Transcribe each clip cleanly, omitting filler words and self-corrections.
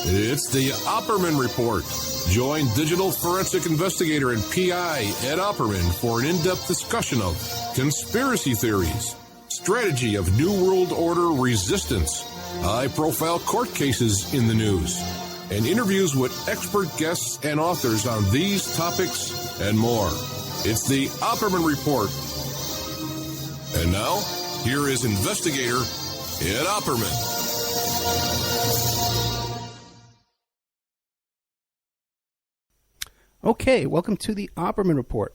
It's the Opperman Report. Join digital forensic investigator and PI Ed Opperman for an in-depth discussion of conspiracy theories, strategy of New World Order resistance, high-profile court cases in the news, and interviews with expert guests and authors on these topics and more. It's the Opperman Report. And now, here is investigator Ed Opperman. Okay, welcome to the Opperman Report.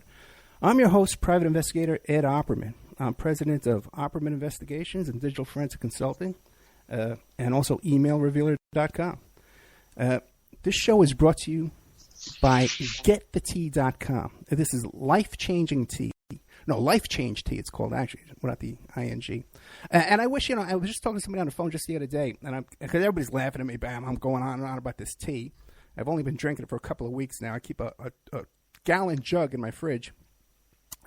I'm your host, private investigator Ed Opperman. I'm president of Opperman Investigations and Digital Forensic Consulting, and also emailrevealer.com. This show is brought to you by getthetea.com. This is life-changing tea. No, Life Change Tea, it's called, actually, without the ing. And I wish, I was just talking to somebody on the phone just the other day, and because everybody's laughing at me, bam, I'm going on and on about this tea. I've only been drinking it for a couple of weeks now. I keep a gallon jug in my fridge,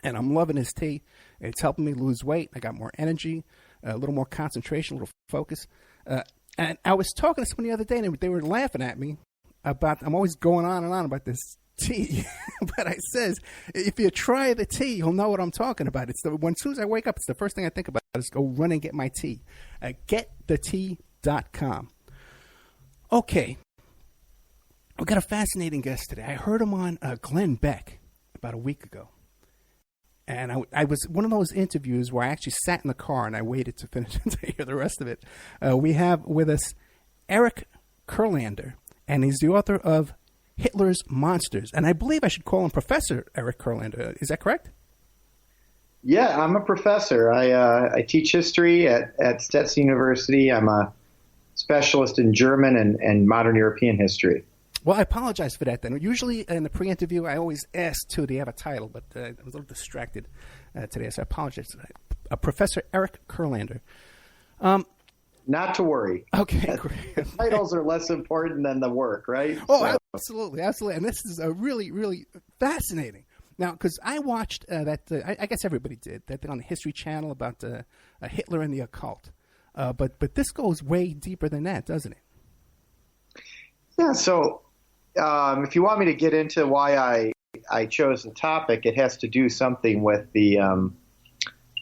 and I'm loving this tea. It's helping me lose weight. I got more energy, a little more concentration, a little focus. And I was talking to someone the other day, and they were laughing at me about, I'm always going on and on about this tea. But I says, if you try the tea, you'll know what I'm talking about. As soon as I wake up, it's the first thing I think about is go run and get my tea. Getthetea.com. Okay. We've got a fascinating guest today. I heard him on Glenn Beck about a week ago. And I was one of those interviews where I actually sat in the car and I waited to finish to hear the rest of it. We have with us Eric Kurlander, and he's the author of Hitler's Monsters. And I believe I should call him Professor Eric Kurlander. Is that correct? Yeah, I'm a professor. I teach history at Stetson University. I'm a specialist in German and modern European history. Well, I apologize for that then. Usually in the pre-interview, I always ask, too, do you have a title? But I was a little distracted today, so I apologize. Professor Eric Kurlander. Not to worry. Okay, great. The titles are less important than the work, right? Oh, absolutely, absolutely. And this is really, really fascinating. Now, because I watched that, I guess everybody did, that thing on the History Channel about Hitler and the occult. But this goes way deeper than that, doesn't it? Yeah, so if you want me to get into why I chose the topic, it has to do something with the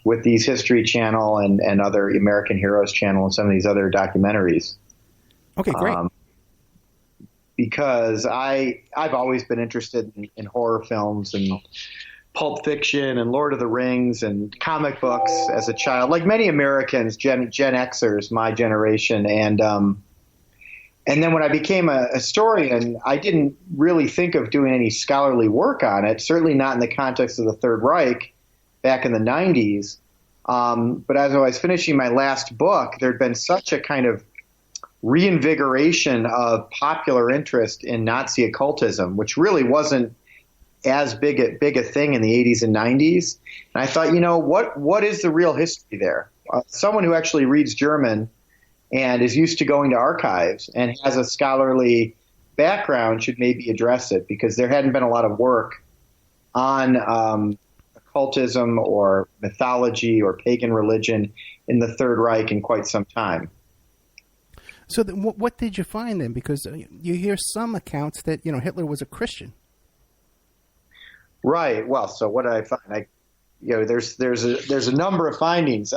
with these History Channel and other American Heroes Channel and some of these other documentaries. Okay, great. Because I've always been interested in horror films and Pulp Fiction and Lord of the Rings and comic books as a child, like many Americans, Gen Xers, my generation, and then when I became a historian, I didn't really think of doing any scholarly work on it, certainly not in the context of the Third Reich back in the 90s. But as I was finishing my last book, there'd been such a kind of reinvigoration of popular interest in Nazi occultism, which really wasn't as big a thing in the 80s and 90s. And I thought, what is the real history there? Someone who actually reads German and is used to going to archives and has a scholarly background should maybe address it, because there hadn't been a lot of work on occultism or mythology or pagan religion in the Third Reich in quite some time. So what did you find then? Because you hear some accounts that, Hitler was a Christian. Right. Well, so what did I find? There's a number of findings.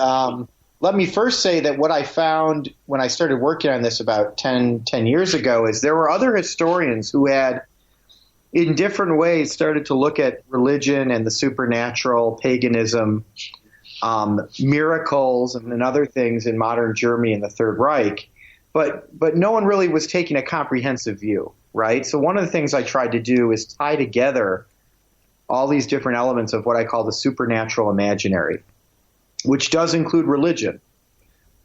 Let me first say that what I found when I started working on this about 10 years ago is there were other historians who had, in different ways, started to look at religion and the supernatural, paganism, miracles, and other things in modern Germany and the Third Reich. But no one really was taking a comprehensive view, right? So one of the things I tried to do is tie together all these different elements of what I call the supernatural imaginary, which does include religion,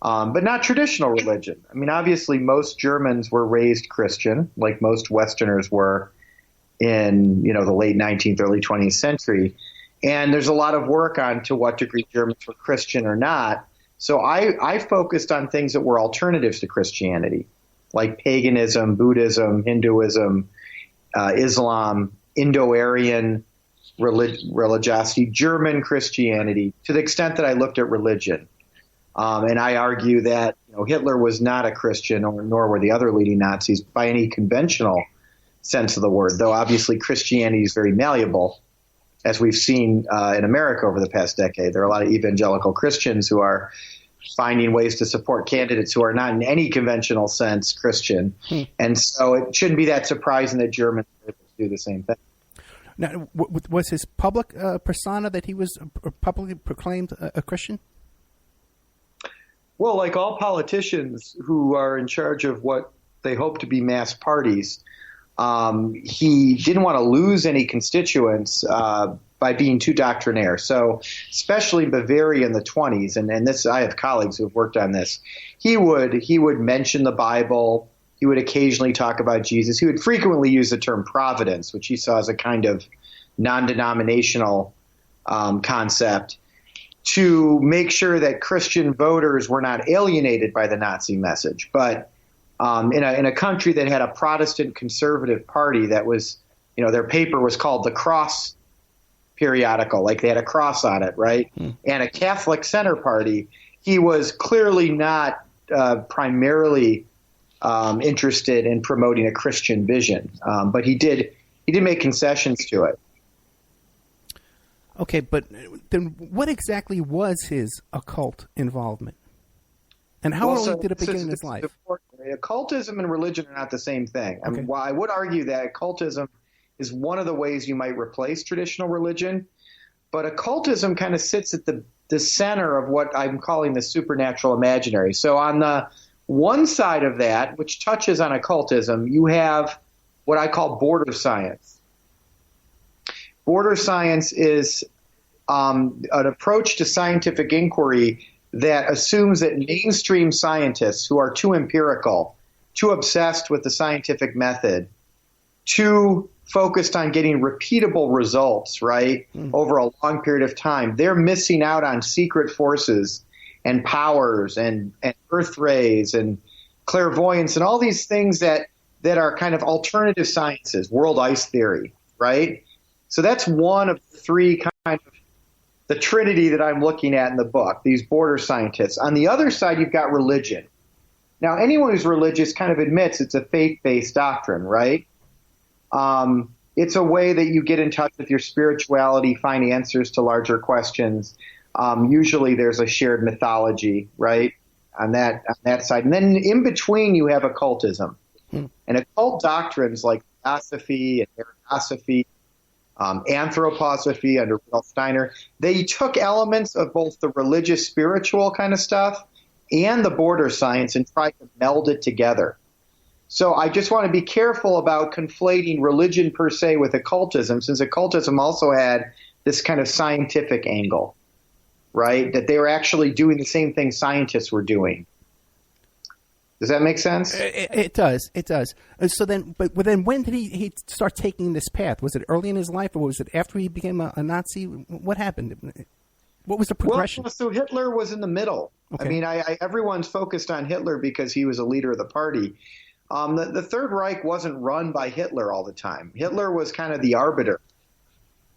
but not traditional religion. I mean, obviously, most Germans were raised Christian, like most Westerners were in, the late 19th, early 20th century. And there's a lot of work on to what degree Germans were Christian or not. So I focused on things that were alternatives to Christianity, like paganism, Buddhism, Hinduism, Islam, Indo-Aryan religiosity, German Christianity, to the extent that I looked at religion. And I argue that Hitler was not a Christian, nor were the other leading Nazis by any conventional sense of the word, though obviously Christianity is very malleable, as we've seen in America over the past decade. There are a lot of evangelical Christians who are finding ways to support candidates who are not in any conventional sense Christian. And so it shouldn't be that surprising that Germans are able to do the same thing. Now, was his public persona that he was publicly proclaimed a Christian? Well, like all politicians who are in charge of what they hope to be mass parties, he didn't want to lose any constituents by being too doctrinaire. So especially in Bavaria in the 1920s, and this, I have colleagues who have worked on this, he would mention the Bible. He would occasionally talk about Jesus. He would frequently use the term providence, which he saw as a kind of non-denominational concept, to make sure that Christian voters were not alienated by the Nazi message. But in a country that had a Protestant conservative party that was, their paper was called the Cross periodical, like they had a cross on it, right? And a Catholic center party, he was clearly not primarily interested in promoting a Christian vision, but he did make concessions to it. Okay, but then what exactly was his occult involvement? And how early did it begin in his life? Occultism and religion are not the same thing. Okay. I would argue that occultism is one of the ways you might replace traditional religion, but occultism kind of sits at the center of what I'm calling the supernatural imaginary. So on the one side of that, which touches on occultism, you have what I call border science. Border science is an approach to scientific inquiry that assumes that mainstream scientists who are too empirical, too obsessed with the scientific method, too focused on getting repeatable results, right, over a long period of time, they're missing out on secret forces and powers and earth rays and clairvoyance and all these things that are kind of alternative sciences, world ice theory, right? So that's one of the three kind of the trinity that I'm looking at in the book, these border scientists. On the other side, you've got religion. Now, anyone who's religious kind of admits it's a faith-based doctrine, right? It's a way that you get in touch with your spirituality, find answers to larger questions. Usually there's a shared mythology, right, on that side. And then in between you have occultism. And occult doctrines like theosophy and arachnosophy, anthroposophy under Rudolf Steiner, they took elements of both the religious, spiritual kind of stuff and the border science and tried to meld it together. So I just want to be careful about conflating religion per se with occultism, since occultism also had this kind of scientific angle, right? That they were actually doing the same thing scientists were doing. Does that make sense? It does. It does. So then, but then when did he start taking this path? Was it early in his life, or was it after he became a Nazi? What happened? What was the progression? Well, so Hitler was in the middle. Okay. I mean, everyone's focused on Hitler because he was a leader of the party. The Third Reich wasn't run by Hitler all the time. Hitler was kind of the arbiter.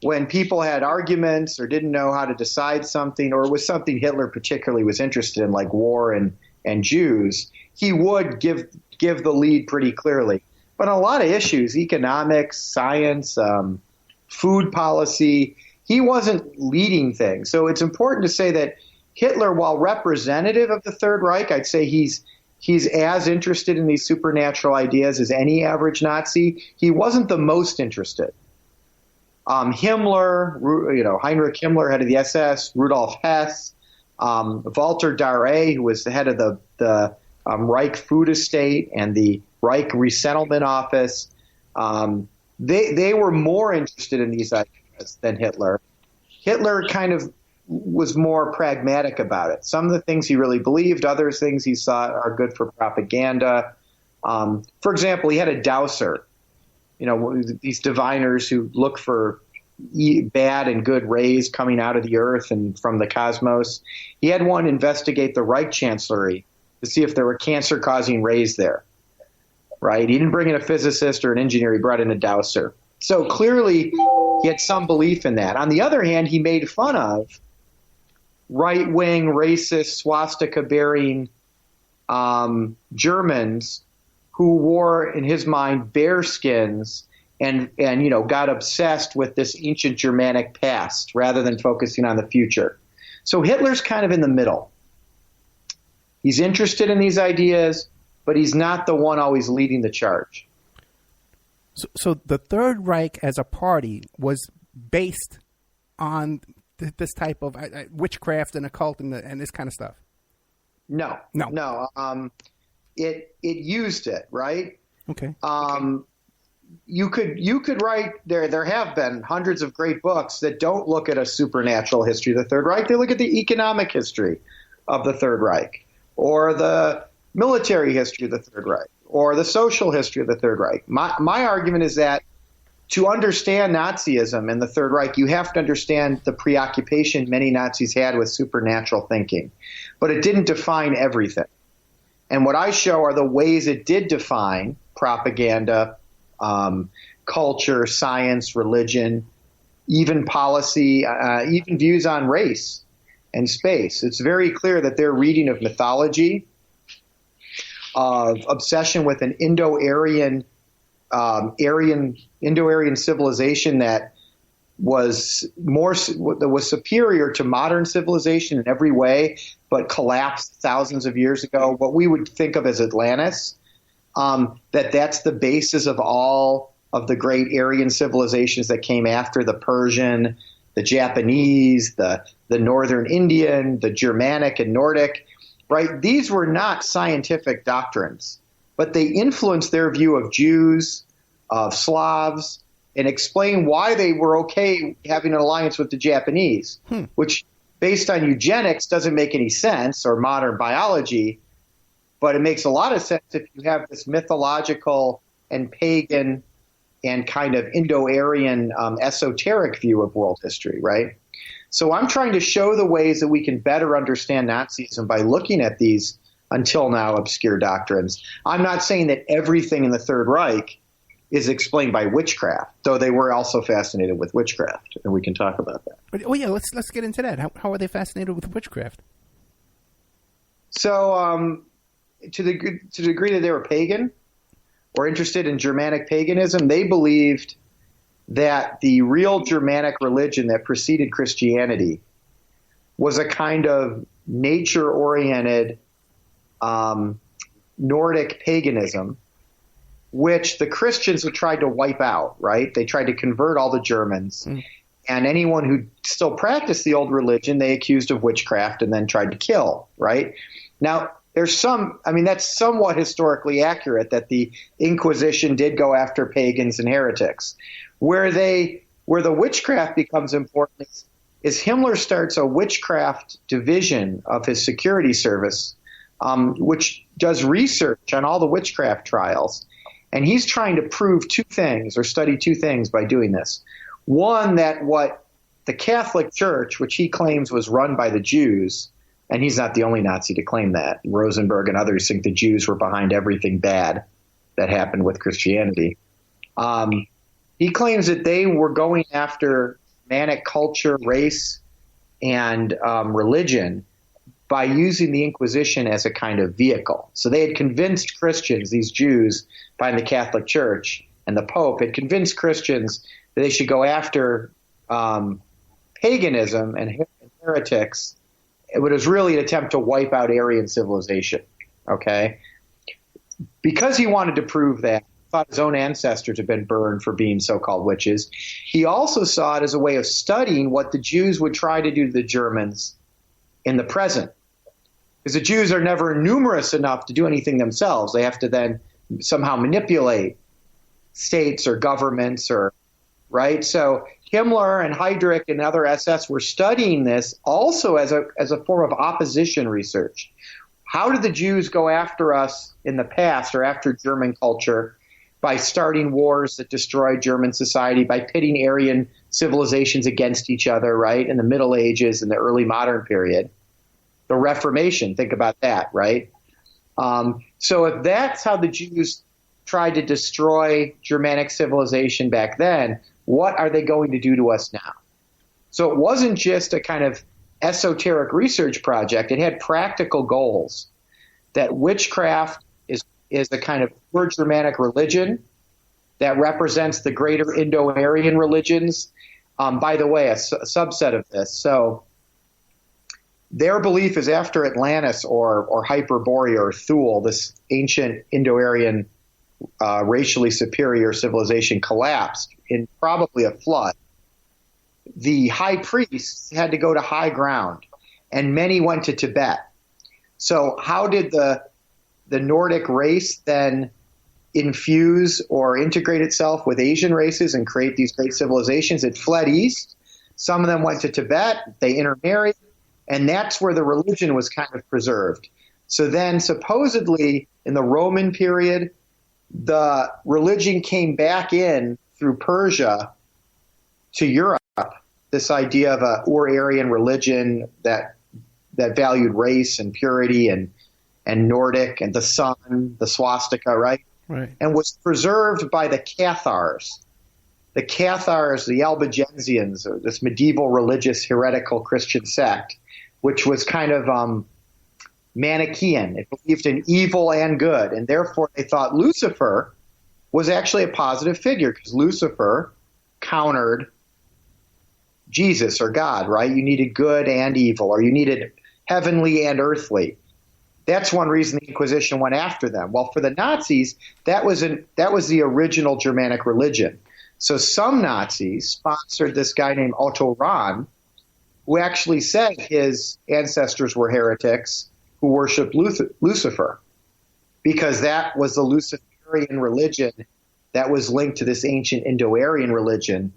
When people had arguments or didn't know how to decide something, or it was something Hitler particularly was interested in, like war and Jews, he would give the lead pretty clearly. But on a lot of issues, economics, science, food policy, he wasn't leading things. So it's important to say that Hitler, while representative of the Third Reich, I'd say he's as interested in these supernatural ideas as any average Nazi. He wasn't the most interested. Himmler, Heinrich Himmler, head of the SS, Rudolf Hess, Walter Darré, who was the head of the Reich Food Estate and the Reich Resettlement Office, they were more interested in these ideas than Hitler. Hitler kind of was more pragmatic about it. Some of the things he really believed, other things he saw are good for propaganda. For example, he had a dowser, these diviners who look for bad and good rays coming out of the earth and from the cosmos. He had one investigate the Reich Chancellery to see if there were cancer-causing rays there, right? He didn't bring in a physicist or an engineer. He brought in a dowser. So clearly he had some belief in that. On the other hand, he made fun of right-wing, racist, swastika-bearing Germans who wore, in his mind, bear skins and got obsessed with this ancient Germanic past rather than focusing on the future. So Hitler's kind of in the middle. He's interested in these ideas, but he's not the one always leading the charge. So the Third Reich as a party was based on this type of witchcraft and occult and this kind of stuff? No. It used it, right? Okay. You could write there. There have been hundreds of great books that don't look at a supernatural history of the Third Reich. They look at the economic history of the Third Reich, or the military history of the Third Reich, or the social history of the Third Reich. My argument is that to understand Nazism and the Third Reich, you have to understand the preoccupation many Nazis had with supernatural thinking. But it didn't define everything. And what I show are the ways it did define propaganda, culture, science, religion, even policy, even views on race and space. It's very clear that their reading of mythology, of obsession with an Indo-Aryan Indo-Aryan civilization that was superior to modern civilization in every way, but collapsed thousands of years ago, what we would think of as Atlantis, that's the basis of all of the great Aryan civilizations that came after the Persian, the Japanese, the Northern Indian, the Germanic and Nordic, right? These were not scientific doctrines, but they influenced their view of Jews, of Slavs, and explain why they were okay having an alliance with the Japanese, which, based on eugenics, doesn't make any sense, or modern biology, but it makes a lot of sense if you have this mythological and pagan and kind of Indo-Aryan esoteric view of world history, right? So I'm trying to show the ways that we can better understand Nazism by looking at these, until now, obscure doctrines. I'm not saying that everything in the Third Reich is explained by witchcraft, though they were also fascinated with witchcraft, and we can talk about that. Oh yeah, let's get into that. How are they fascinated with witchcraft? So, to the degree that they were pagan or interested in Germanic paganism, they believed that the real Germanic religion that preceded Christianity was a kind of nature-oriented Nordic paganism, which the Christians had tried to wipe out, right? They tried to convert all the Germans. And anyone who still practiced the old religion, they accused of witchcraft and then tried to kill, right? Now, that's somewhat historically accurate that the Inquisition did go after pagans and heretics. Where the witchcraft becomes important is Himmler starts a witchcraft division of his security service, which does research on all the witchcraft trials. And he's trying to prove two things, or study two things by doing this. One, that what the Catholic Church, which he claims was run by the Jews, and he's not the only Nazi to claim that. Rosenberg and others think the Jews were behind everything bad that happened with Christianity. He claims that they were going after Germanic culture, race, and religion by using the Inquisition as a kind of vehicle. So they had convinced Christians, these Jews behind the Catholic Church and the Pope, had convinced Christians that they should go after paganism and heretics. It was really an attempt to wipe out Aryan civilization, okay? Because he wanted to prove that, he thought his own ancestors had been burned for being so-called witches, he also saw it as a way of studying what the Jews would try to do to the Germans in the present. Because the Jews are never numerous enough to do anything themselves. They have to then somehow manipulate states or governments, right? So Himmler and Heydrich and other SS were studying this also as a form of opposition research. How did the Jews go after us in the past, or after German culture, by starting wars that destroyed German society, by pitting Aryan civilizations against each other, right, in the Middle Ages and the early modern period? The Reformation, think about that, right? So if that's how the Jews tried to destroy Germanic civilization back then, what are they going to do to us now? So it wasn't just a kind of esoteric research project. It had practical goals, that witchcraft is a kind of Ur-Germanic religion that represents the greater Indo-Aryan religions. By the way, a subset of this. So their belief is after Atlantis or Hyperborea or Thule, this ancient Indo-Aryan racially superior civilization collapsed in probably a flood. The high priests had to go to high ground, and many went to Tibet. So how did the Nordic race then infuse or integrate itself with Asian races and create these great civilizations? It fled east. Some of them went to Tibet. They intermarried, and that's where the religion was kind of preserved. So then supposedly in the Roman period, the religion came back in through Persia to Europe, this idea of a Ur-Aryan religion that valued race and purity and Nordic and the sun, the swastika, right? Right. And was preserved by the Cathars. The Cathars, the Albigensians, or this medieval religious heretical Christian sect, which was kind of Manichaean. It believed in evil and good, and therefore they thought Lucifer was actually a positive figure because Lucifer countered Jesus or God, right? You needed good and evil, or you needed heavenly and earthly. That's one reason the Inquisition went after them. Well, for the Nazis, that was the original Germanic religion. So some Nazis sponsored this guy named Otto Rahn, who actually said his ancestors were heretics who worshipped Lucifer, because that was the Luciferian religion that was linked to this ancient Indo-Aryan religion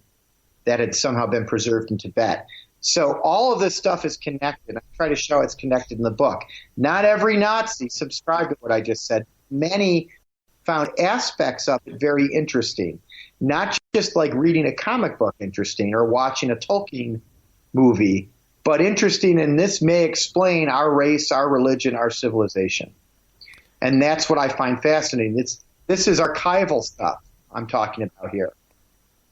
that had somehow been preserved in Tibet. So all of this stuff is connected. I try to show it's connected in the book. Not every Nazi subscribed to what I just said. Many found aspects of it very interesting, not just like reading a comic book interesting or watching a Tolkien movie, but interesting, and this may explain our race, our religion, our civilization. And that's what I find fascinating. This is archival stuff I'm talking about here.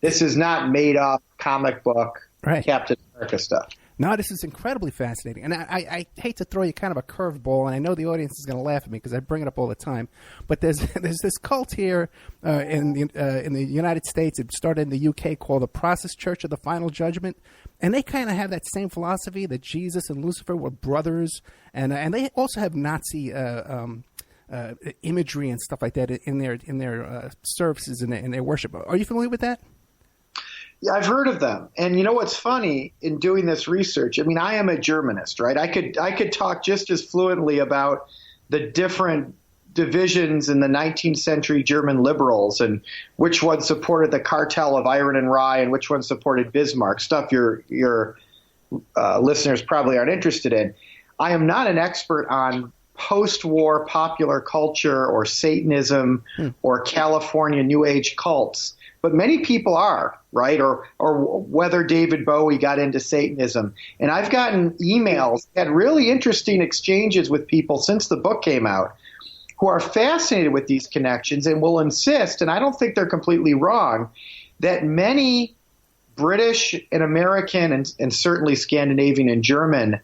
This is not made up comic book, right, Captain America stuff. No, this is incredibly fascinating. And I hate to throw you kind of a curveball, and I know the audience is going to laugh at me because I bring it up all the time. But there's this cult here in the United States. It started in the UK called the Preposterous Church of the Final Judgment. And they kind of have that same philosophy that Jesus and Lucifer were brothers. And they also have Nazi imagery and stuff like that in their services and in their worship. Are you familiar with that? Yeah, I've heard of them. And you know what's funny in doing this research? I mean, I am a Germanist, right? I could talk just as fluently about the different divisions in the 19th century German liberals and which one supported the cartel of iron and rye and which one supported Bismarck, stuff your listeners probably aren't interested in. I am not an expert on post-war popular culture or Satanism or California New Age cults, but many people are, right? Or whether David Bowie got into Satanism. And I've gotten emails, had really interesting exchanges with people since the book came out who are fascinated with these connections and will insist, and I don't think they're completely wrong, that many British and American and certainly Scandinavian and German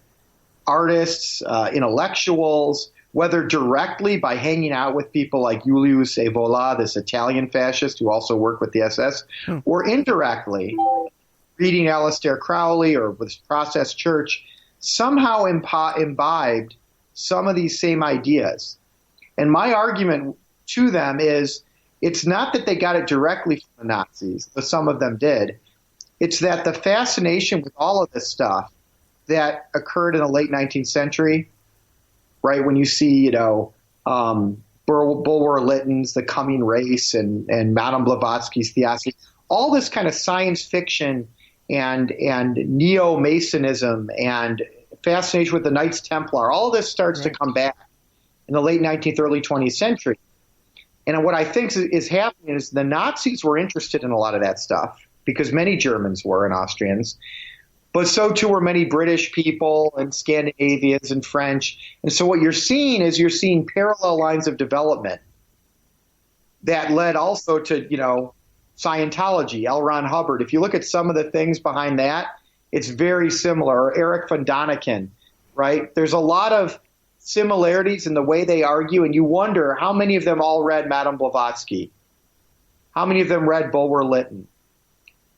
artists, intellectuals, whether directly by hanging out with people like Julius Evola, this Italian fascist who also worked with the SS, or indirectly reading Aleister Crowley or with Process Church, somehow imbibed some of these same ideas. And my argument to them is it's not that they got it directly from the Nazis, but some of them did. It's that the fascination with all of this stuff that occurred in the late 19th century, right, when you see, Bulwer Lytton's The Coming Race and Madame Blavatsky's Theosophy, all this kind of science fiction and neo-Masonism and fascination with the Knights Templar, all this starts to come back in the late 19th, early 20th century. And what I think is happening is the Nazis were interested in a lot of that stuff because many Germans were and Austrians, but so too were many British people and Scandinavians and French. And so what you're seeing parallel lines of development that led also to, Scientology, L. Ron Hubbard. If you look at some of the things behind that, it's very similar. Or Eric von Daniken, right? There's a lot of similarities in the way they argue, and you wonder how many of them all read Madame Blavatsky. How many of them read Bulwer Lytton?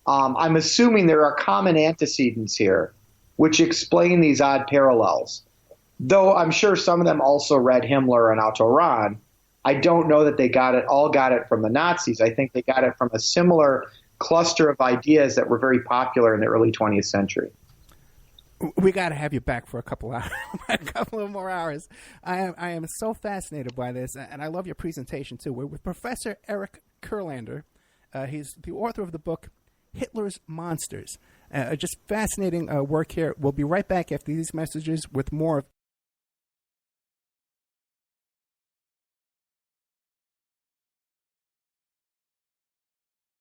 I'm assuming there are common antecedents here, which explain these odd parallels. Though I'm sure some of them also read Himmler and Otto Rahn. I don't know that they got it from the Nazis. I think they got it from a similar cluster of ideas that were very popular in the early 20th century. We got to have you back for a couple hours, a couple of more hours. I am so fascinated by this, and I love your presentation too. We're with Professor Eric Kurlander. He's the author of the book Hitler's Monsters. Just fascinating work here. We'll be right back after these messages with more of.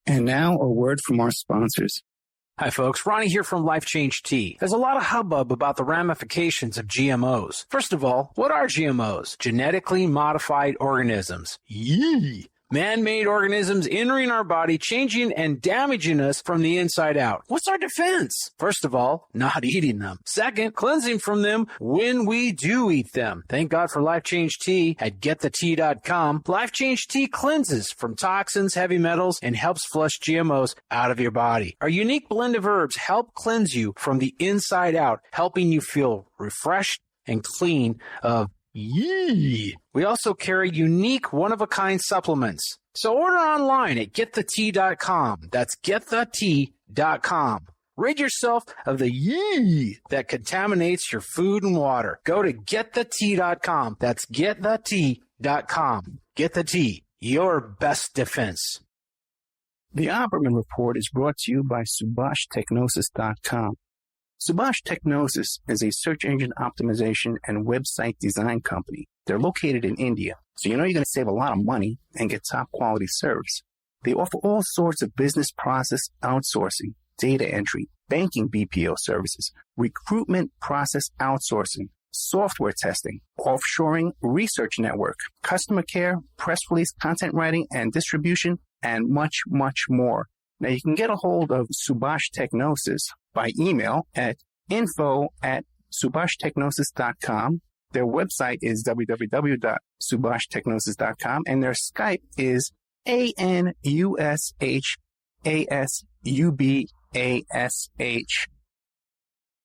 And now a word from our sponsors. Hi folks, Ronnie here from Life Change Tea. There's a lot of hubbub about the ramifications of GMOs. First of all, what are GMOs? Genetically modified organisms. Yee! Man-made organisms entering our body, changing and damaging us from the inside out. What's our defense? First of all, not eating them. Second, cleansing from them when we do eat them. Thank God for Life Change Tea at getthetea.com. Life Change Tea cleanses from toxins, heavy metals, and helps flush GMOs out of your body. Our unique blend of herbs help cleanse you from the inside out, helping you feel refreshed and clean of yee. We also carry unique one-of-a-kind supplements. So order online at getthetea.com. That's getthetea.com. Rid yourself of the yee that contaminates your food and water. Go to getthetea.com. That's getthetea.com. Get the tea, your best defense. The Opperman Report is brought to you by SubhashTechnosis.com. Subash Technosis is a search engine optimization and website design company. They're located in India, so you know you're going to save a lot of money and get top quality service. They offer all sorts of business process outsourcing, data entry, banking BPO services, recruitment process outsourcing, software testing, offshoring, research network, customer care, press release, content writing and distribution, and much, much more. Now, you can get a hold of Subhash Technosis by email at info@subhashtechnosis.com. Their website is www.subhashtechnosis.com, and their Skype is ANUSHASUBASH.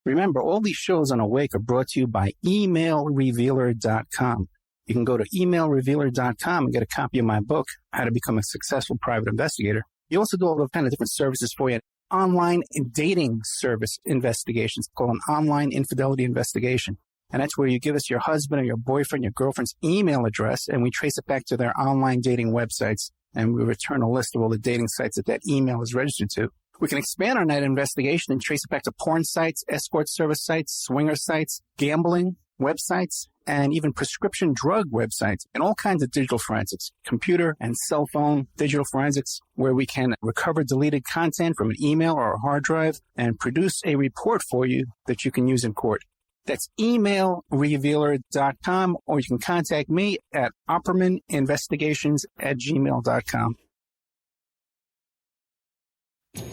Remember, all these shows on Awake are brought to you by emailrevealer.com. You can go to emailrevealer.com and get a copy of my book, How to Become a Successful Private Investigator. You also do all those kind of different services for you. Online dating service investigations called an online infidelity investigation. And that's where you give us your husband or your boyfriend, your girlfriend's email address, and we trace it back to their online dating websites, and we return a list of all the dating sites that email is registered to. We can expand on that investigation and trace it back to porn sites, escort service sites, swinger sites, gambling websites, and even prescription drug websites, and all kinds of digital forensics, computer and cell phone digital forensics, where we can recover deleted content from an email or a hard drive and produce a report for you that you can use in court. That's emailrevealer.com, or you can contact me at oppermaninvestigations@gmail.com.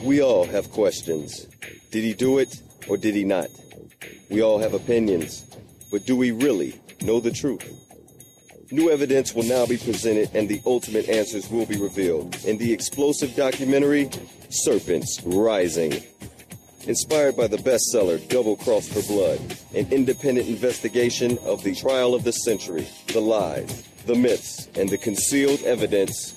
We all have questions. Did he do it or did he not? We all have opinions, but do we really know the truth? New evidence will now be presented and the ultimate answers will be revealed in the explosive documentary, Serpents Rising. Inspired by the bestseller Double Cross for Blood, an independent investigation of the trial of the century, the lies, the myths, and the concealed evidence.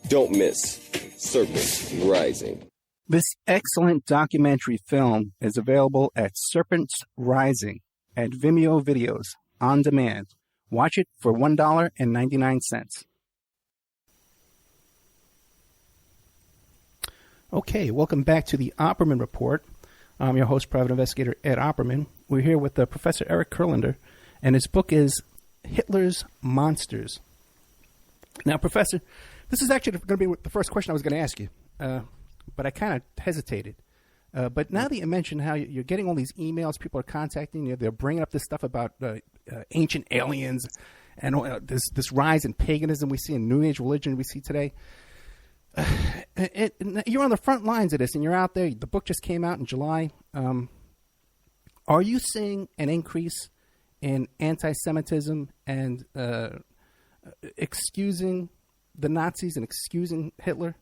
Don't miss Serpents Rising. This excellent documentary film is available at Serpents Rising at Vimeo Videos on demand. Watch it for $1.99. Okay, welcome back to the Opperman Report. I'm your host, Private Investigator Ed Opperman. We're here with Professor Eric Kurlander, and his book is Hitler's Monsters. Now, Professor, this is actually going to be the first question I was going to ask you, but I kind of hesitated. But now that you mentioned how you're getting all these emails, people are contacting you, they're bringing up this stuff about ancient aliens and this rise in paganism we see in New Age religion we see today. you're on the front lines of this, and you're out there. The book just came out in July. Are you seeing an increase in anti-Semitism and excusing the Nazis and excusing Hitler?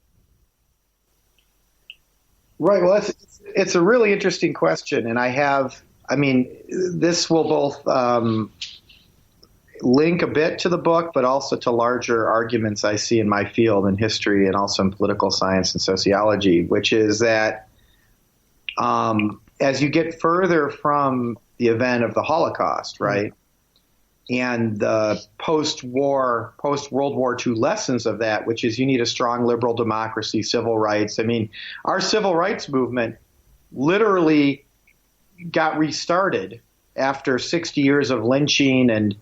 Right. Well, it's a really interesting question, and this will both link a bit to the book, but also to larger arguments I see in my field in history and also in political science and sociology, which is that as you get further from the event of the Holocaust, right, and the post-World War II lessons of that, which is you need a strong liberal democracy, civil rights. I mean, our civil rights movement literally got restarted after 60 years of lynching and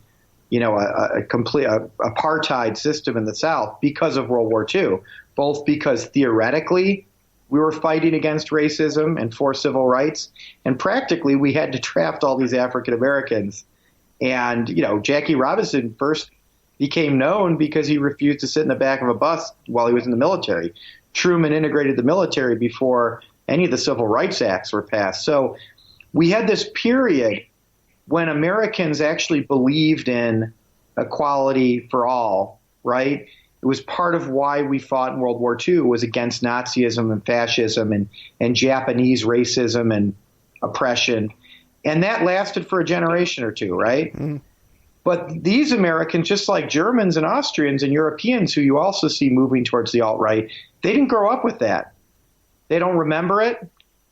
a complete apartheid system in the South because of World War II, both because theoretically we were fighting against racism and for civil rights, and practically we had to draft all these African Americans. And, Jackie Robinson first became known because he refused to sit in the back of a bus while he was in the military. Truman integrated the military before any of the civil rights acts were passed. So we had this period when Americans actually believed in equality for all, right? It was part of why we fought in World War II, was against Nazism and fascism and Japanese racism and oppression. And that lasted for a generation or two, right? Mm. But these Americans, just like Germans and Austrians and Europeans, who you also see moving towards the alt-right, they didn't grow up with that. They don't remember it.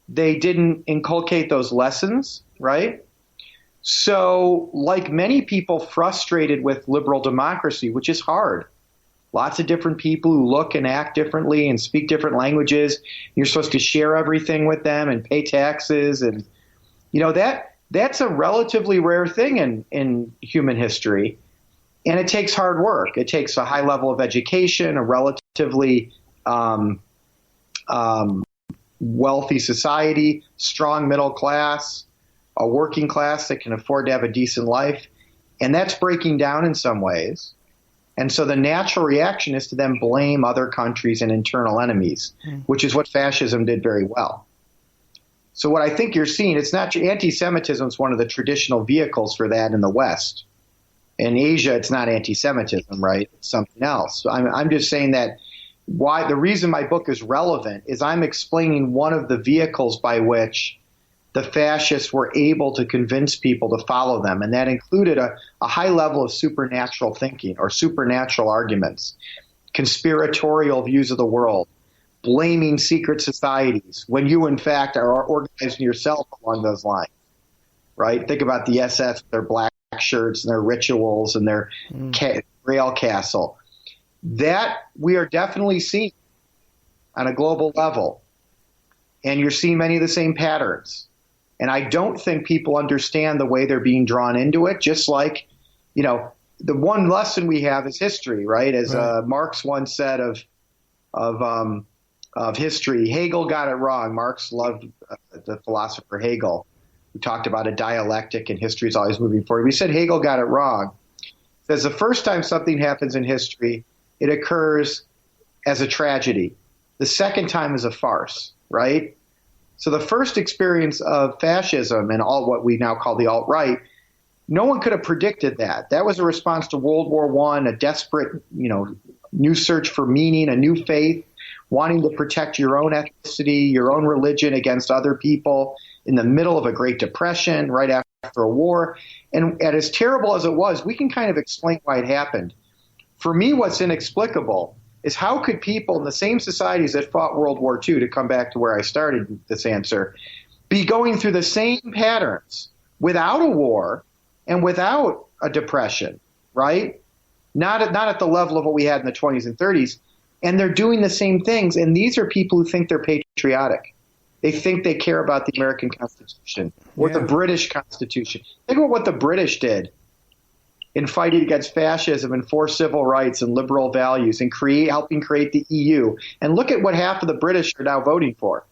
They didn't inculcate those lessons, right? So, like many people frustrated with liberal democracy, which is hard, lots of different people who look and act differently and speak different languages. You're supposed to share everything with them and pay taxes. And, that's a relatively rare thing in human history. And it takes hard work. It takes a high level of education, a relatively wealthy society, strong middle class, a working class that can afford to have a decent life. And that's breaking down in some ways. And so the natural reaction is to then blame other countries and internal enemies, which is what fascism did very well. So what I think you're seeing, it's not anti-Semitism is one of the traditional vehicles for that in the West. In Asia, it's not anti-Semitism, right? It's something else. So I'm just saying that the reason my book is relevant is I'm explaining one of the vehicles by which the fascists were able to convince people to follow them. And that included a high level of supernatural thinking or supernatural arguments, conspiratorial views of the world, blaming secret societies when you, in fact, are organizing yourself along those lines, right? Think about the SS, their black shirts and their rituals and their Grail Castle. That we are definitely seeing on a global level. And you're seeing many of the same patterns. And I don't think people understand the way they're being drawn into it, just like, the one lesson we have is history, right? As Marx once said of history, Hegel got it wrong. Marx loved the philosopher Hegel, who talked about a dialectic and history is always moving forward. We said Hegel got it wrong. He says the first time something happens in history, it occurs as a tragedy. The second time is a farce, right? So the first experience of fascism and all what we now call the alt-right, no one could have predicted that. That was a response to World War I, a desperate, new search for meaning, a new faith, wanting to protect your own ethnicity, your own religion against other people in the middle of a Great Depression, right after a war. And as terrible as it was, we can kind of explain why it happened. For me, what's inexplicable is how could people in the same societies that fought World War II, to come back to where I started this answer, be going through the same patterns without a war and without a depression, right? Not at the level of what we had in the 20s and 30s. And they're doing the same things. And these are people who think they're patriotic. They think they care about the American Constitution or the British Constitution. Think about what the British did in fighting against fascism and for civil rights and liberal values and helping create the EU. And look at what half of the British are now voting for.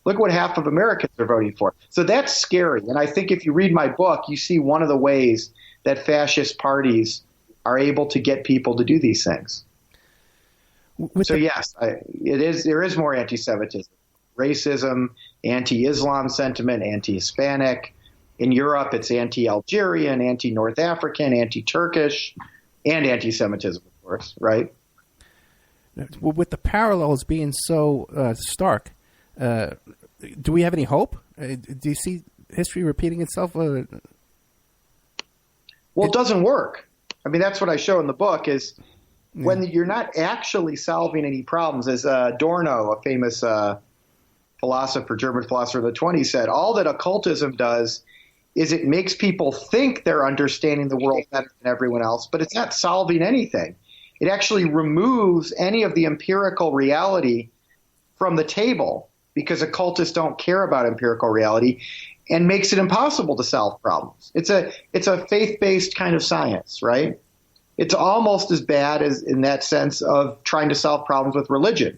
Look at what half of Americans are voting for. So that's scary. And I think if you read my book, you see one of the ways that fascist parties are able to get people to do these things. So yes, there is more anti-Semitism, racism, anti-Islam sentiment, anti-Hispanic. In Europe, it's anti-Algerian, anti-North African, anti-Turkish, and anti-Semitism, of course, right? With the parallels being so stark, do we have any hope? Do you see history repeating itself? Well, it doesn't work. I mean, that's what I show in the book is when you're not actually solving any problems, as Adorno, a famous philosopher, German philosopher of the 20s, said, all that occultism does is it makes people think they're understanding the world better than everyone else, but it's not solving anything. It actually removes any of the empirical reality from the table because occultists don't care about empirical reality and makes it impossible to solve problems. It's a faith-based kind of science, right? It's almost as bad as in that sense of trying to solve problems with religion,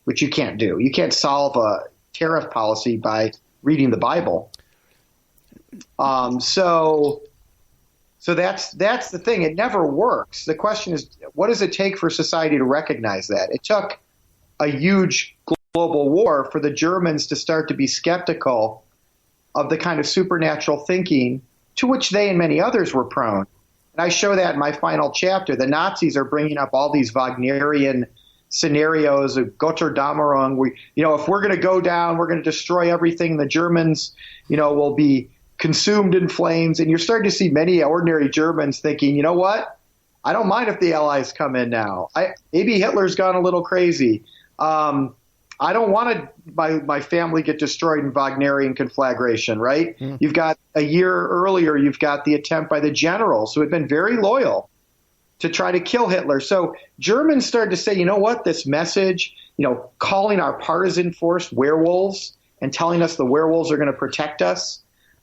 which you can't do. You can't solve a tariff policy by reading the Bible. So that's the thing. It never works. The question is, what does it take for society to recognize that? It took a huge global war for the Germans to start to be skeptical of the kind of supernatural thinking to which they and many others were prone. And I show that in my final chapter. The Nazis are bringing up all these Wagnerian scenarios of Götterdämmerung. If we're going to go down, we're going to destroy everything. The Germans, will be consumed in flames. And you're starting to see many ordinary Germans thinking, you know what? I don't mind if the Allies come in now. Maybe Hitler's gone a little crazy. I don't want my family get destroyed in Wagnerian conflagration, right? Mm. You've got a year earlier, you've got the attempt by the generals who had been very loyal to try to kill Hitler. So Germans started to say, you know what, this message, calling our partisan force werewolves and telling us the werewolves are going to protect us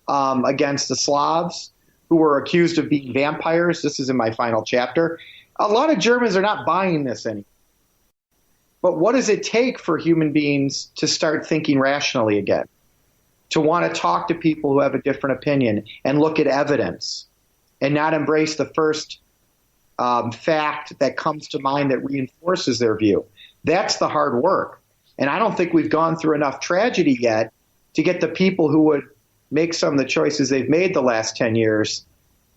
against the Slavs who were accused of being vampires. This is in my final chapter. A lot of Germans are not buying this anymore. But what does it take for human beings to start thinking rationally again? To want to talk to people who have a different opinion and look at evidence and not embrace the first fact that comes to mind that reinforces their view. That's the hard work. And I don't think we've gone through enough tragedy yet to get the people who would make some of the choices they've made the last 10 years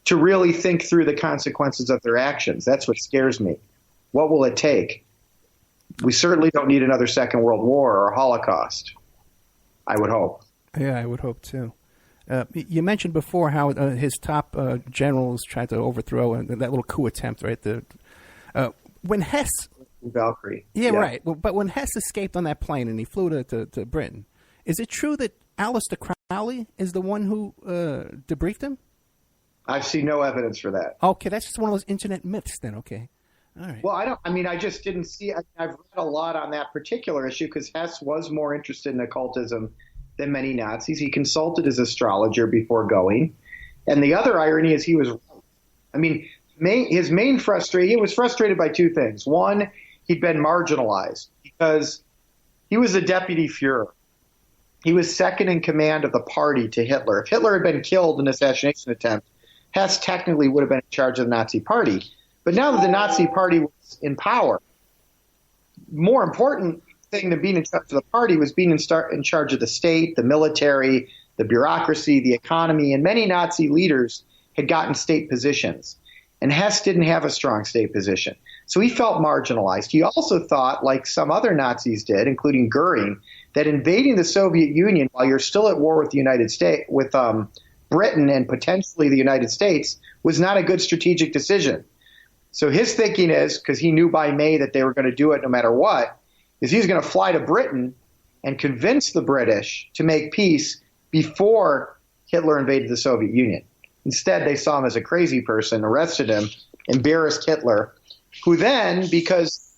to really think through the consequences of their actions. That's what scares me. What will it take? We certainly don't need another Second World War or Holocaust, I would hope. Yeah, I would hope too. You mentioned before how his top generals tried to overthrow that little coup attempt, right? When Hess... Valkyrie. Yeah, right. Well, but when Hess escaped on that plane and he flew to Britain, is it true that Aleister Crowley is the one who debriefed him? I've seen no evidence for that. Okay, that's just one of those internet myths then, okay. All right. Well, I just didn't see. I've read a lot on that particular issue because Hess was more interested in occultism than many Nazis. He consulted his astrologer before going. And the other irony is he was right. I mean, his main frustration, he was frustrated by two things. One, he'd been marginalized because he was the deputy Führer. He was second in command of the party to Hitler. If Hitler had been killed in an assassination attempt, Hess technically would have been in charge of the Nazi party. But now that the Nazi party was in power, more important thing than being in charge of the party was being in charge of the state, the military, the bureaucracy, the economy, and many Nazi leaders had gotten state positions. And Hess didn't have a strong state position. So he felt marginalized. He also thought, like some other Nazis did, including Goering, that invading the Soviet Union while you're still at war with the United States, with Britain and potentially the United States, was not a good strategic decision. So his thinking is, because he knew by May that they were going to do it no matter what, is he's going to fly to Britain and convince the British to make peace before Hitler invaded the Soviet Union. Instead, they saw him as a crazy person, arrested him, embarrassed Hitler, who then, because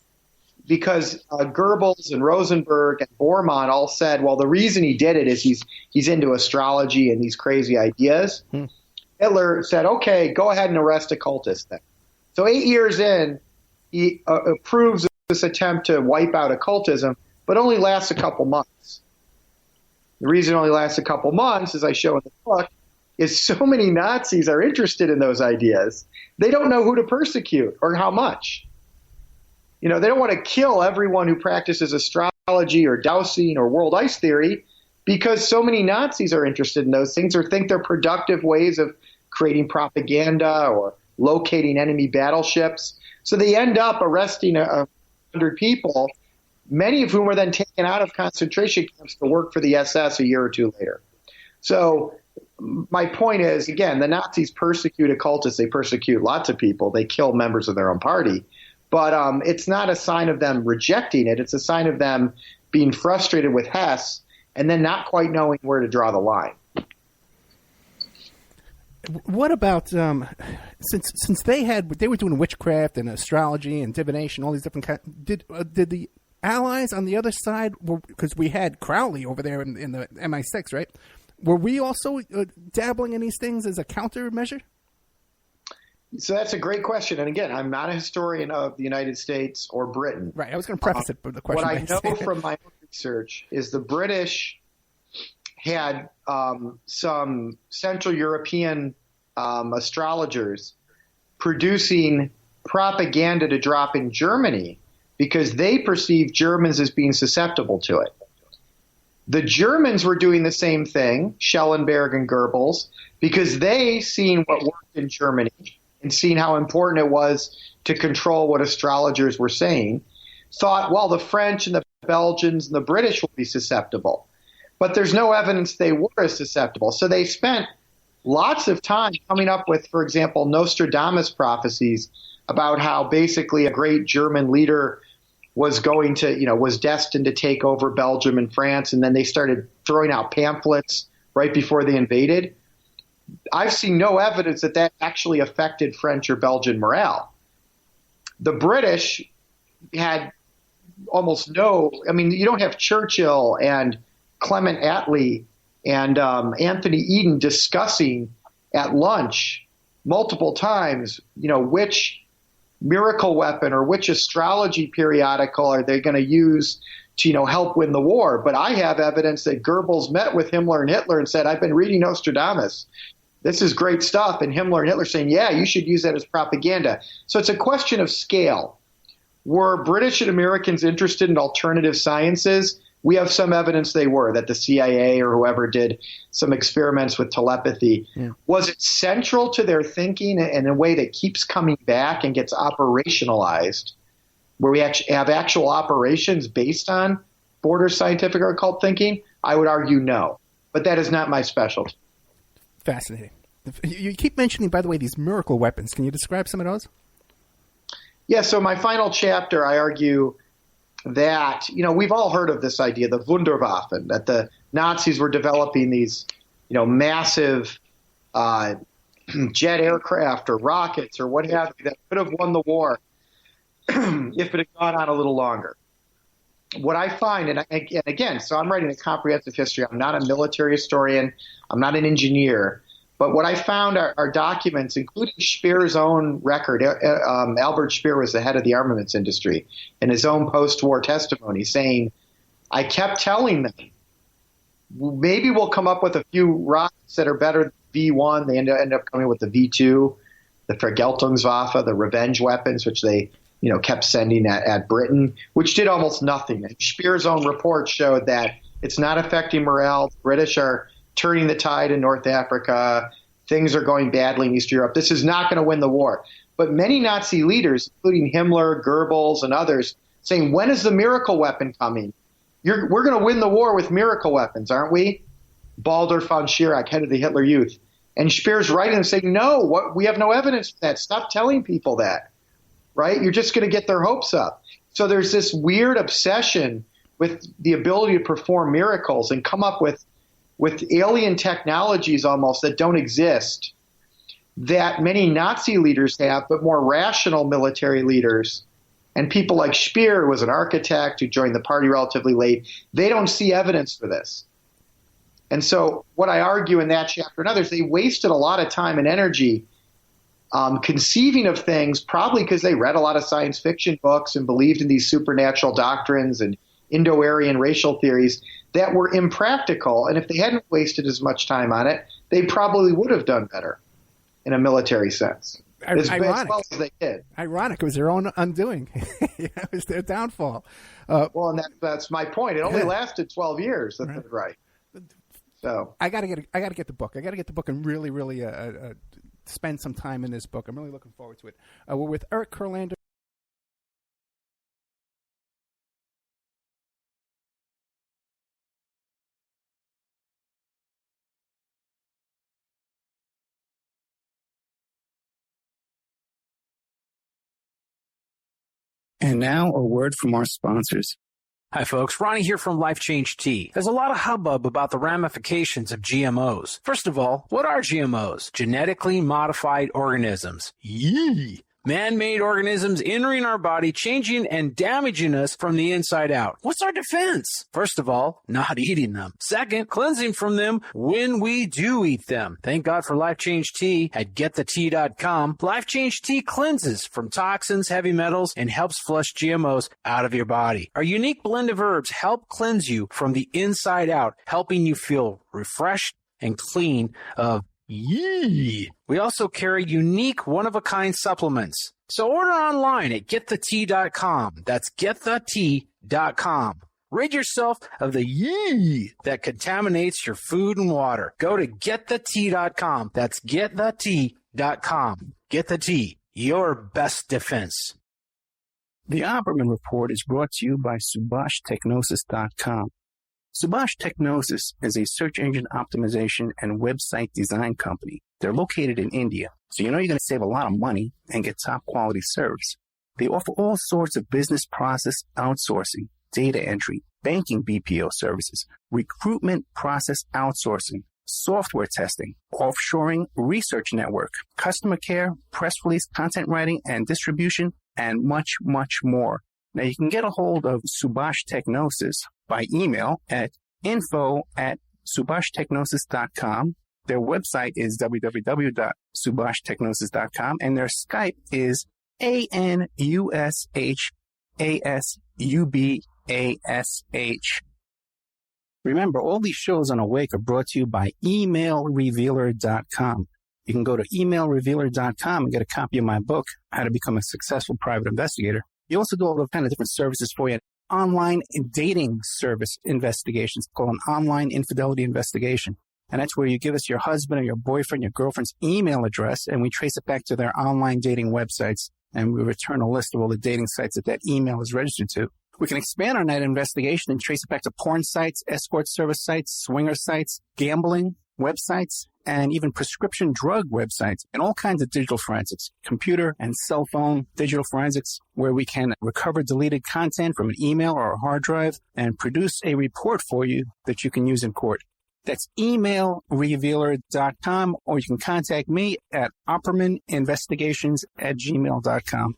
Goebbels and Rosenberg and Bormann all said, well, the reason he did it is he's into astrology and these crazy ideas. Hitler said, okay, go ahead and arrest occultists then. So 8 years in, he approves of this attempt to wipe out occultism, but only lasts a couple months. The reason it only lasts a couple months, as I show in the book, is so many Nazis are interested in those ideas, they don't know who to persecute or how much. they don't want to kill everyone who practices astrology or dowsing or world ice theory, because so many Nazis are interested in those things or think they're productive ways of creating propaganda or locating enemy battleships. So they end up arresting 100 people, many of whom are then taken out of concentration camps to work for the SS a year or two later. So my point is, again, the Nazis persecute occultists. They persecute lots of people. They kill members of their own party. But it's not a sign of them rejecting it. It's a sign of them being frustrated with Hess and then not quite knowing where to draw the line. What about since they were doing witchcraft and astrology and divination, all these different kinds? Did the Allies on the other side, because we had Crowley over there in the MI6, right? Were we also dabbling in these things as a countermeasure? So that's a great question. And again, I'm not a historian of the United States or Britain. Right. I was going to preface it with the question. What I know from my research is the British had some Central European astrologers producing propaganda to drop in Germany because they perceived Germans as being susceptible to it. The Germans were doing the same thing, Schellenberg and Goebbels, because they seen what worked in Germany and seen how important it was to control what astrologers were saying, thought, well, the French and the Belgians and the British will be susceptible. But there's no evidence they were as susceptible. So they spent lots of time coming up with, for example, Nostradamus prophecies about how basically a great German leader was going to, was destined to take over Belgium and France. And then they started throwing out pamphlets right before they invaded. I've seen no evidence that that actually affected French or Belgian morale. The British had almost no, you don't have Churchill and Clement Attlee and Anthony Eden discussing at lunch multiple times, which miracle weapon or which astrology periodical are they going to use to, help win the war. But I have evidence that Goebbels met with Himmler and Hitler and said, I've been reading Nostradamus. This is great stuff. And Himmler and Hitler saying, yeah, you should use that as propaganda. So it's a question of scale. Were British and Americans interested in alternative sciences? We have some evidence they were, that the CIA or whoever did some experiments with telepathy. Yeah. Was it central to their thinking in a way that keeps coming back and gets operationalized, where we actually have actual operations based on border scientific or occult thinking? I would argue no, but that is not my specialty. Fascinating. You keep mentioning, by the way, these miracle weapons. Can you describe some of those? Yeah, so my final chapter, I argue that, we've all heard of this idea, the Wunderwaffen, that the Nazis were developing these, massive jet aircraft or rockets or what have you that could have won the war if it had gone on a little longer. What I find, and again, so I'm writing a comprehensive history. I'm not a military historian. I'm not an engineer. But what I found are documents, including Speer's own record. Albert Speer was the head of the armaments industry, in his own post-war testimony saying, I kept telling them, maybe we'll come up with a few rockets that are better than V1. They end up coming with the V2, the Vergeltungswaffe, the revenge weapons, which they kept sending at Britain, which did almost nothing. And Speer's own report showed that it's not affecting morale. The British are turning the tide in North Africa. Things are going badly in East Europe. This is not going to win the war. But many Nazi leaders, including Himmler, Goebbels, and others, saying, when is the miracle weapon coming? We're going to win the war with miracle weapons, aren't we? Baldur von Schirach, head of the Hitler Youth. And Speer's writing and saying, no, we have no evidence for that. Stop telling people that, right? You're just going to get their hopes up. So there's this weird obsession with the ability to perform miracles and come up with alien technologies almost that don't exist, that many Nazi leaders have, but more rational military leaders and people like Speer, who was an architect who joined the party relatively late, they don't see evidence for this. And so what I argue in that chapter and others, they wasted a lot of time and energy conceiving of things, probably because they read a lot of science fiction books and believed in these supernatural doctrines and Indo-Aryan racial theories that were impractical. And if they hadn't wasted as much time on it, they probably would have done better in a military sense. as ironic. well as they did. Ironic. It was their own undoing. It was their downfall. Well, and that's my point. It only lasted 12 years, the Third Reich. So I got to get the book. I got to get the book and really, really spend some time in this book. I'm really looking forward to it. We're with Eric Kurlander. And now a word from our sponsors. Hi folks, Ronnie here from Life Change Tea. There's a lot of hubbub about the ramifications of GMOs. First of all, what are GMOs? Genetically modified organisms. Yee! Man-made organisms entering our body, changing and damaging us from the inside out. What's our defense? First of all, not eating them. Second, cleansing from them when we do eat them. Thank God for Life Change Tea at getthetea.com. Life Change Tea cleanses from toxins, heavy metals, and helps flush GMOs out of your body. Our unique blend of herbs help cleanse you from the inside out, helping you feel refreshed and clean of yee. We also carry unique one-of-a-kind supplements. So order online at getthetea.com. That's getthetea.com. Rid yourself of the yee that contaminates your food and water. Go to getthetea.com. That's getthetea.com. Get the tea, your best defense. The Opperman Report is brought to you by SubhashTechnosis.com. Subhash Technosis is a search engine optimization and website design company. They're located in India, so you know you're going to save a lot of money and get top quality service. They offer all sorts of business process outsourcing, data entry, banking BPO services, recruitment process outsourcing, software testing, offshoring, research network, customer care, press release, content writing and distribution, and much, much more. Now, you can get a hold of Subhash Technosis by email at info@subhashtechnosis.com. Their website is www.subhashtechnosis.com, and their Skype is ANUSHASUBASH. Remember, all these shows on Awake are brought to you by emailrevealer.com. You can go to emailrevealer.com and get a copy of my book, How to Become a Successful Private Investigator. You also do all those kind of different services for you. Online dating service investigations called an online infidelity investigation. And that's where you give us your husband or your boyfriend, your girlfriend's email address, and we trace it back to their online dating websites, and we return a list of all the dating sites that email is registered to. We can expand on that investigation and trace it back to porn sites, escort service sites, swinger sites, gambling websites, and even prescription drug websites, and all kinds of digital forensics, computer and cell phone digital forensics, where we can recover deleted content from an email or a hard drive and produce a report for you that you can use in court. That's emailrevealer.com, or you can contact me at oppermaninvestigations@gmail.com.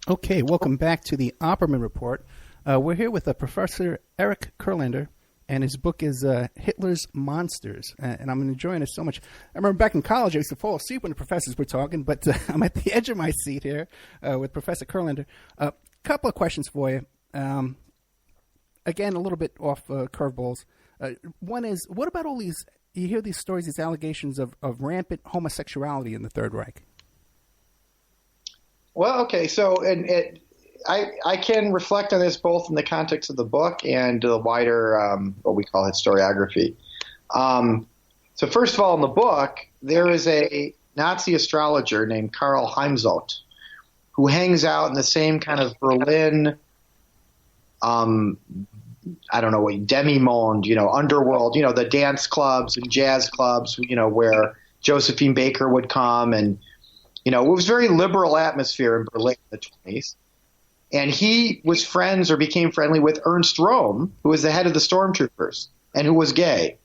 Okay, welcome back to the Opperman Report. We're here with Professor Eric Kurlander, and his book is Hitler's Monsters, and I'm enjoying it so much. I remember back in college, I used to fall asleep when the professors were talking, but I'm at the edge of my seat here with Professor Kurlander. A couple of questions for you. Again, a little bit off curveballs. One is, what about all these, you hear these stories, these allegations of rampant homosexuality in the Third Reich? Well, okay, so I can reflect on this both in the context of the book and the wider what we call historiography. So first of all, in the book, there is a Nazi astrologer named Karl Heimsoldt who hangs out in the same kind of Berlin, I don't know what, demi-monde, underworld, the dance clubs and jazz clubs, where Josephine Baker would come, and it was a very liberal atmosphere in Berlin in the 20s. And he was friends or became friendly with Ernst Röhm, who was the head of the stormtroopers and who was gay.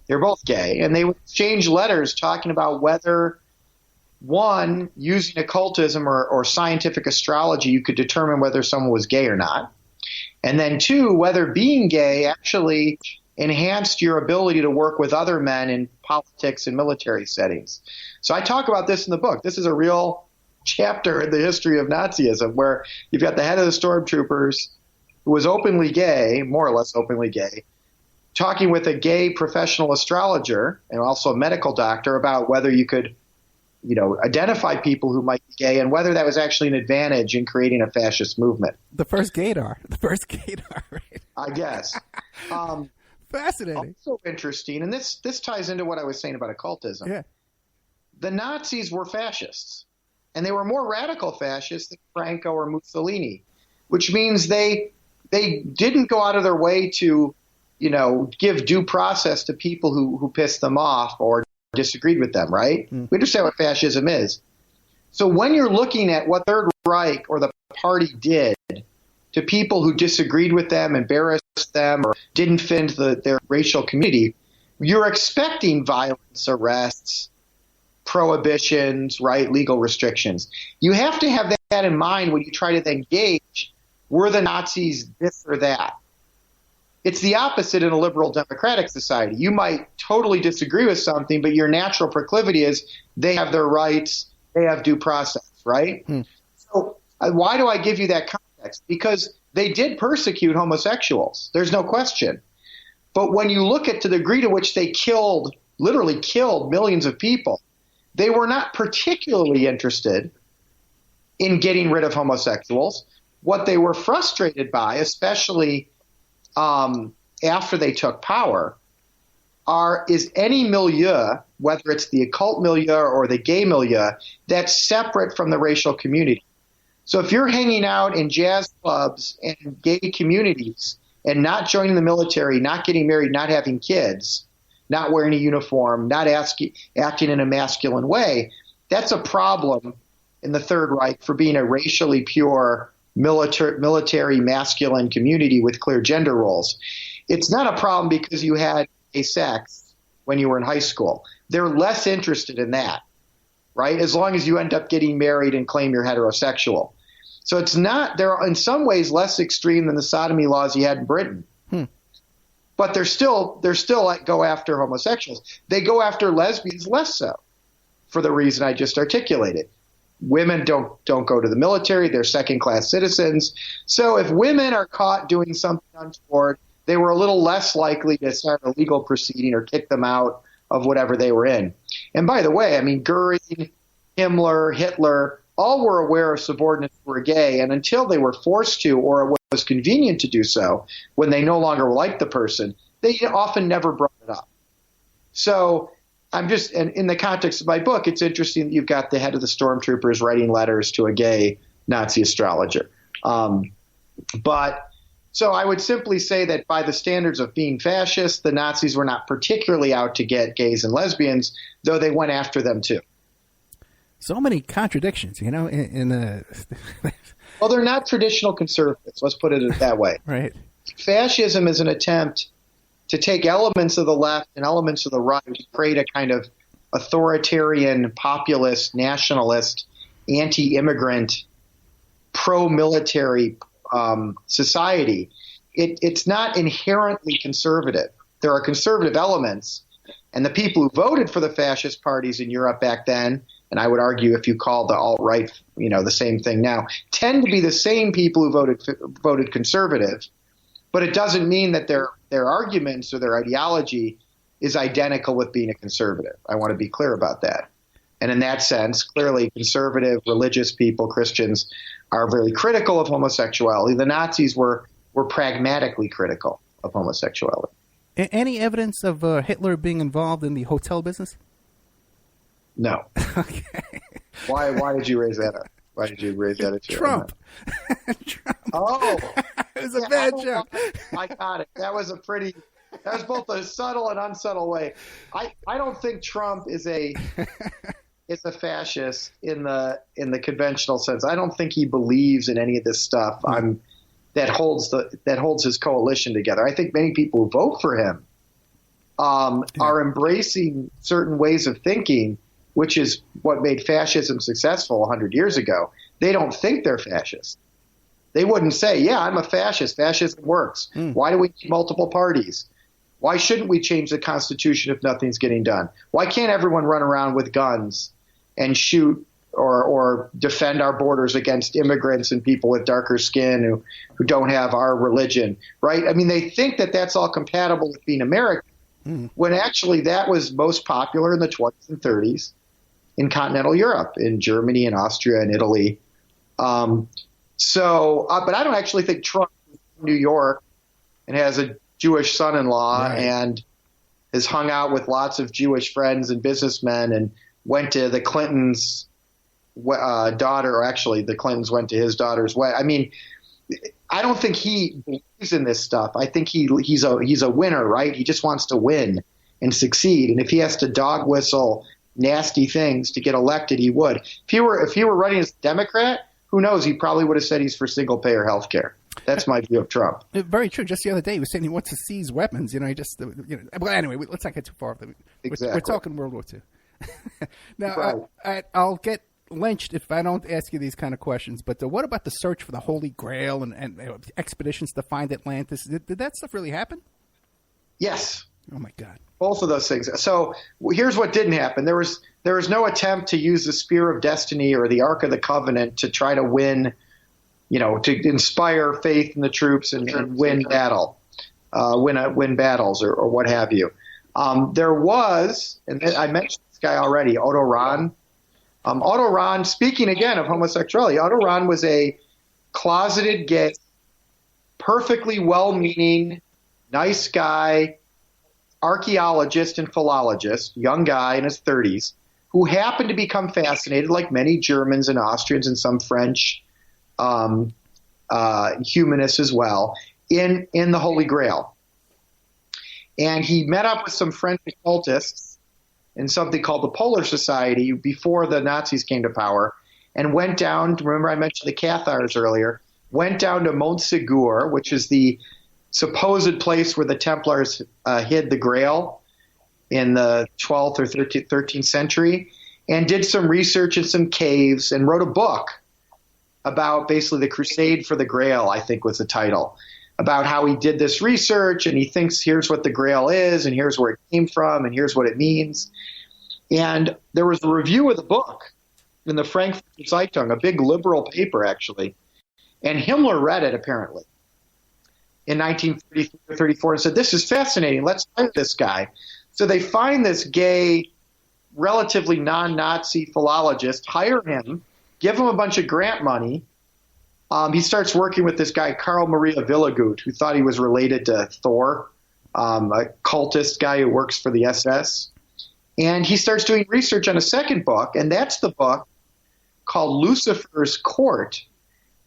They're both gay. And they would exchange letters talking about whether, one, using occultism or scientific astrology, you could determine whether someone was gay or not. And then two, whether being gay actually enhanced your ability to work with other men in politics and military settings. So I talk about this in the book. This is a real chapter in the history of Nazism where you've got the head of the stormtroopers who was openly gay, more or less openly gay, talking with a gay professional astrologer and also a medical doctor about whether you could, identify people who might be gay and whether that was actually an advantage in creating a fascist movement. The first gaydar, right? I guess. Fascinating. Also interesting, and this ties into what I was saying about occultism. Yeah. The Nazis were fascists, and they were more radical fascists than Franco or Mussolini, which means they didn't go out of their way to, give due process to people who pissed them off or disagreed with them, right? We understand what fascism is. So when you're looking at what Third Reich or the party did to people who disagreed with them, embarrassed them, or didn't fit their racial community, you're expecting violence, arrests, prohibitions, right? Legal restrictions. You have to have that in mind when you try to then gauge, were the Nazis this or that? It's the opposite in a liberal democratic society. You might totally disagree with something, but your natural proclivity is they have their rights, they have due process, right? So why do I give you that context? Because they did persecute homosexuals. There's no question. But when you look at the degree to which they literally killed millions of people, they were not particularly interested in getting rid of homosexuals. What they were frustrated by, especially after they took power, is any milieu, whether it's the occult milieu or the gay milieu, that's separate from the racial community. So if you're hanging out in jazz clubs and gay communities and not joining the military, not getting married, not having kids, not wearing a uniform, not acting in a masculine way, that's a problem in the Third Reich for being a racially pure military masculine community with clear gender roles. It's not a problem because you had gay sex when you were in high school. They're less interested in that, right? As long as you end up getting married and claim you're heterosexual. So it's not, they're in some ways less extreme than the sodomy laws you had in Britain. But they're still like go after homosexuals. They go after lesbians less so for the reason I just articulated. Women don't go to the military. They're second-class citizens. So if women are caught doing something untoward, they were a little less likely to start a legal proceeding or kick them out of whatever they were in. And by the way, I mean, Goering, Himmler, Hitler, all were aware of subordinates who were gay, and until they were forced to or it was convenient to do so, when they no longer liked the person, they often never brought it up. So I'm just, and in the context of my book, it's interesting that you've got the head of the stormtroopers writing letters to a gay Nazi astrologer. But so I would simply say that by the standards of being fascist, the Nazis were not particularly out to get gays and lesbians, though they went after them too. So many contradictions, Well, they're not traditional conservatives. Let's put it that way. Right. Fascism is an attempt to take elements of the left and elements of the right to create a kind of authoritarian, populist, nationalist, anti-immigrant, pro-military society. It's not inherently conservative. There are conservative elements, and the people who voted for the fascist parties in Europe back then, and I would argue if you call the alt-right, the same thing now, tend to be the same people who voted conservative, but it doesn't mean that their arguments or their ideology is identical with being a conservative. I want to be clear about that. And in that sense, clearly conservative, religious people, Christians, are very critical of homosexuality. The Nazis were pragmatically critical of homosexuality. Any evidence of Hitler being involved in the hotel business? No. Okay. Why did you raise that up? Why did you raise that issue? Trump. Trump. Oh. It was a bad joke. I got it. That was both a subtle and unsubtle way. I don't think Trump is a fascist in the conventional sense. I don't think he believes in any of this stuff that holds his coalition together. I think many people who vote for him are embracing certain ways of thinking, which is what made fascism successful 100 years ago. They don't think they're fascist. They wouldn't say, yeah, I'm a fascist. Fascism works. Why do we need multiple parties? Why shouldn't we change the Constitution if nothing's getting done? Why can't everyone run around with guns and shoot or defend our borders against immigrants and people with darker skin who don't have our religion, right? I mean, they think that that's all compatible with being American, when actually that was most popular in the 20s and 30s in continental Europe, in Germany and Austria and Italy. But I don't actually think Trump is from New York and has a Jewish son-in-law and has hung out with lots of Jewish friends and businessmen and went to the Clintons' daughter, or actually the Clintons went to his daughter's wedding. I mean, I don't think he believes in this stuff. I think he's a winner, right? He just wants to win and succeed. And if he has to dog whistle nasty things to get elected, he would. If he were running as a Democrat, who knows? He probably would have said he's for single-payer health care. That's my view of Trump. Very true. Just the other day, he was saying he wants to seize weapons. Well, anyway, let's not get too far. Exactly. We're talking World War II. Now, right. I'll get lynched if I don't ask you these kind of questions. But what about the search for the Holy Grail and expeditions to find Atlantis? Did that stuff really happen? Yes. Oh my God. Both of those things. So here's what didn't happen. There was no attempt to use the Spear of Destiny or the Ark of the Covenant to try to win, to inspire faith in the troops and win battles or what have you. There was, and I mentioned this guy already, Otto Rahn. Otto Rahn, speaking again of homosexuality, Otto Rahn was a closeted gay, perfectly well-meaning, nice guy, archaeologist and philologist, young guy in his 30s, who happened to become fascinated, like many Germans and Austrians and some French humanists as well, in the Holy Grail. And he met up with some French occultists in something called the Polar Society before the Nazis came to power, and went down, remember I mentioned the Cathars earlier, went down to Montségur, which is the supposed place where the Templars hid the Grail in the 12th or 13th century, and did some research in some caves and wrote a book about basically the Crusade for the Grail, I think was the title, about how he did this research and he thinks here's what the Grail is and here's where it came from and here's what it means. And there was a review of the book in the Frankfurter Zeitung, a big liberal paper actually, and Himmler read it apparently in 1933 or 34 and said, this is fascinating, let's find this guy. So they find this gay, relatively non-Nazi philologist, hire him, give him a bunch of grant money. He starts working with this guy, Karl Maria Villagut, who thought he was related to Thor, a cultist guy who works for the SS. And he starts doing research on a second book, and that's the book called Lucifer's Court,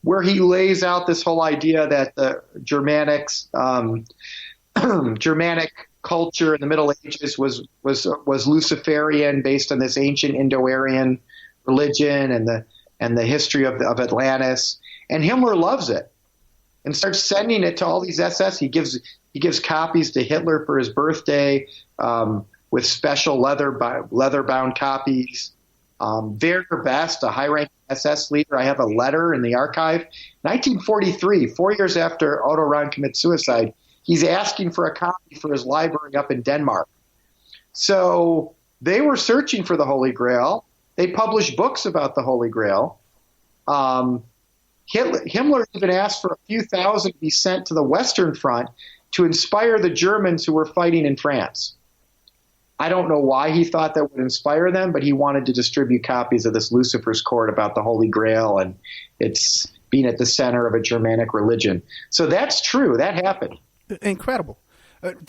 where he lays out this whole idea that the Germanic culture in the Middle Ages was Luciferian, based on this ancient Indo-Aryan religion and the history of Atlantis. And Himmler loves it and starts sending it to all these SS. He gives copies to Hitler for his birthday with special leather-bound copies. Werner Best, a high-ranking SS leader, I have a letter in the archive. 1943, 4 years after Otto Rahn commits suicide, he's asking for a copy for his library up in Denmark. So they were searching for the Holy Grail. They published books about the Holy Grail. Himmler even asked for a few thousand to be sent to the Western Front to inspire the Germans who were fighting in France. I don't know why he thought that would inspire them, but he wanted to distribute copies of this Lucifer's Court about the Holy Grail and it's being at the center of a Germanic religion. So that's true. That happened. Incredible.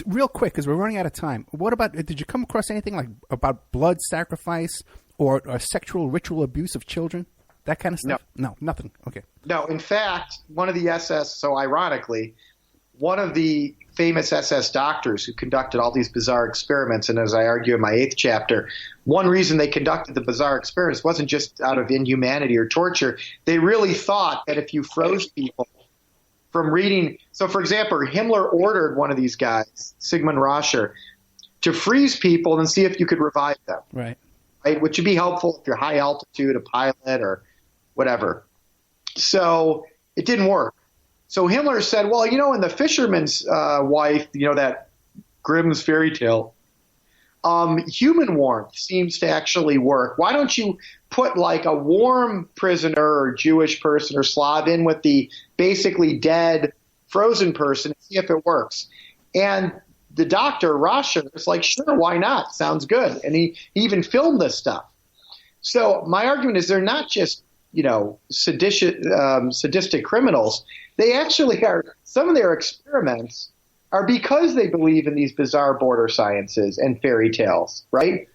Real quick, because we're running out of time. What about, did you come across anything like about blood sacrifice or sexual ritual abuse of children? That kind of stuff? No, nothing. Okay. No, in fact, one of the SS, so ironically, one of the famous SS doctors who conducted all these bizarre experiments, and as I argue in my 8th chapter, one reason they conducted the bizarre experiments wasn't just out of inhumanity or torture. They really thought that if you froze people from reading, so for example, Himmler ordered one of these guys, Sigmund Roscher, to freeze people and see if you could revive them. Right, which would be helpful if you're high altitude, a pilot or whatever. So it didn't work. So Himmler said, well, in the fisherman's wife, that Grimm's fairy tale. Human warmth seems to actually work. Why don't you put like a warm prisoner or Jewish person or Slav in with the basically dead frozen person and see if it works? And the doctor, Rasher, is like, sure, why not? Sounds good. And he even filmed this stuff. So my argument is they're not just, sadistic criminals. They actually are, some of their experiments are because they believe in these bizarre border sciences and fairy tales, right?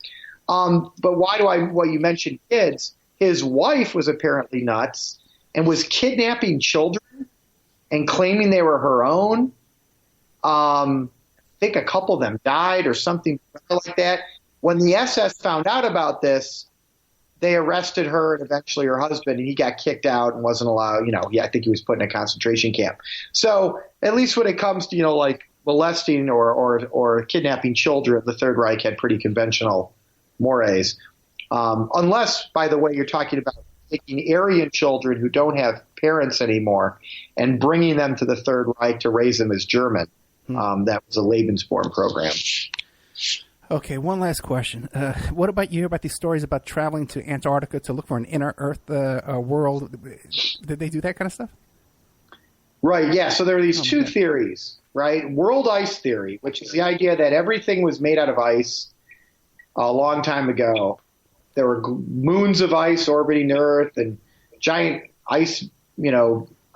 But well, you mentioned kids. His wife was apparently nuts and was kidnapping children and claiming they were her own. I think a couple of them died or something like that. When the SS found out about this, they arrested her and eventually her husband, and he got kicked out and wasn't allowed, I think he was put in a concentration camp. So at least when it comes to, like molesting or kidnapping children, the Third Reich had pretty conventional mores. Unless, by the way, you're talking about taking Aryan children who don't have parents anymore and bringing them to the Third Reich to raise them as German. That was a Lebensborn program. Okay, one last question. What about you hear about these stories about traveling to Antarctica to look for an inner Earth world? Did they do that kind of stuff? Right, yeah. So there are these two theories, right? World ice theory, which is the idea that everything was made out of ice a long time ago. There were moons of ice orbiting Earth and giant ice,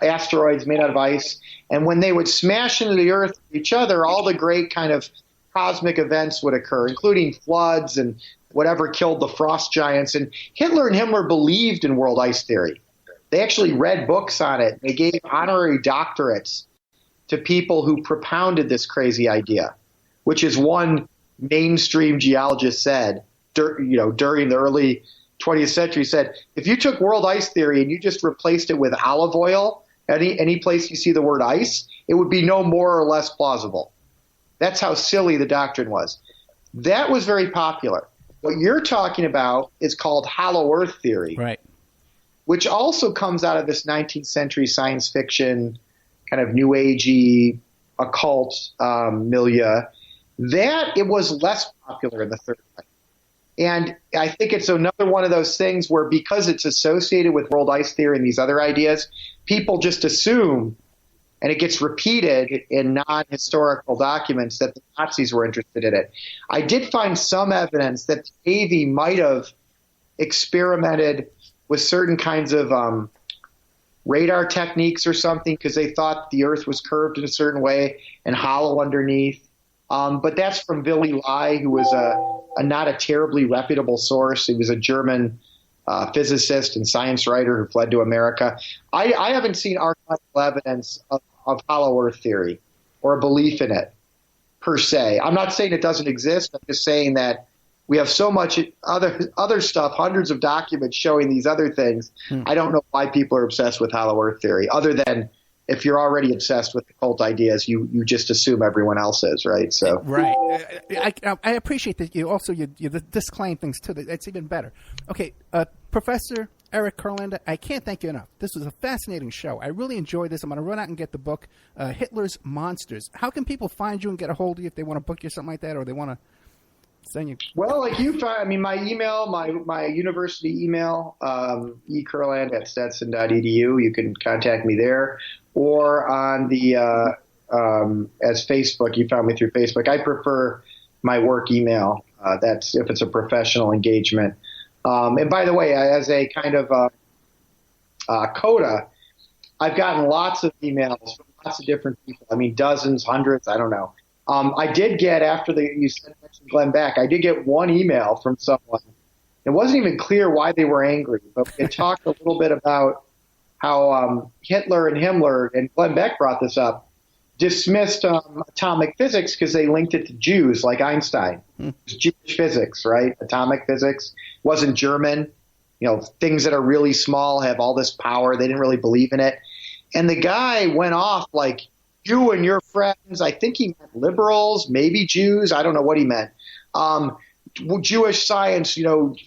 asteroids made out of ice. And when they would smash into the Earth with each other, all the great kind of cosmic events would occur, including floods and whatever killed the frost giants. And Hitler and Himmler believed in world ice theory. They actually read books on it. They gave honorary doctorates to people who propounded this crazy idea, which is one mainstream geologist said, during the early 20th century, said, if you took world ice theory and you just replaced it with olive oil, any place you see the word ice, it would be no more or less plausible. That's how silly the doctrine was. That was very popular. What you're talking about is called Hollow Earth theory, right? Which also comes out of this 19th century science fiction, kind of new agey, occult milieu. That it was less popular in the Third Reich. And I think it's another one of those things where because it's associated with world ice theory and these other ideas, people just assume, and it gets repeated in non-historical documents, that the Nazis were interested in it. I did find some evidence that the Navy might have experimented with certain kinds of radar techniques or something because they thought the Earth was curved in a certain way and hollow underneath. But that's from Willy Lai, who was a not a terribly reputable source. He was a German physicist and science writer who fled to America. I haven't seen archival evidence of hollow Earth theory or a belief in it per se. I'm not saying it doesn't exist. I'm just saying that we have so much other stuff, hundreds of documents showing these other things. I don't know why people are obsessed with hollow Earth theory, other than if you're already obsessed with occult ideas, you just assume everyone else is, right? So right. I appreciate that you also you disclaim things too. That's even better. Okay, Professor Eric Kurlander, I can't thank you enough. This was a fascinating show. I really enjoyed this. I'm going to run out and get the book, Hitler's Monsters. How can people find you and get a hold of you if they want to book you something like that, or they want to send you? Well, like you find, my email, my university email, ekurland@stetson.edu. You can contact me there, or on the as Facebook. You found me through Facebook. I prefer my work email. That's if it's a professional engagement. And by the way, as a kind of coda, I've gotten lots of emails from lots of different people. I mean, dozens, hundreds, I don't know. I did get, after you mentioned Glenn Beck, I did get one email from someone. It wasn't even clear why they were angry, but we had talked a little bit about how Hitler and Himmler, and Glenn Beck brought this up, dismissed atomic physics because they linked it to Jews, like Einstein. It was Jewish physics, right? Atomic physics wasn't German. Things that are really small have all this power. They didn't really believe in it. And the guy went off like, you and your friends, I think he meant liberals, maybe Jews. I don't know what he meant. Jewish science,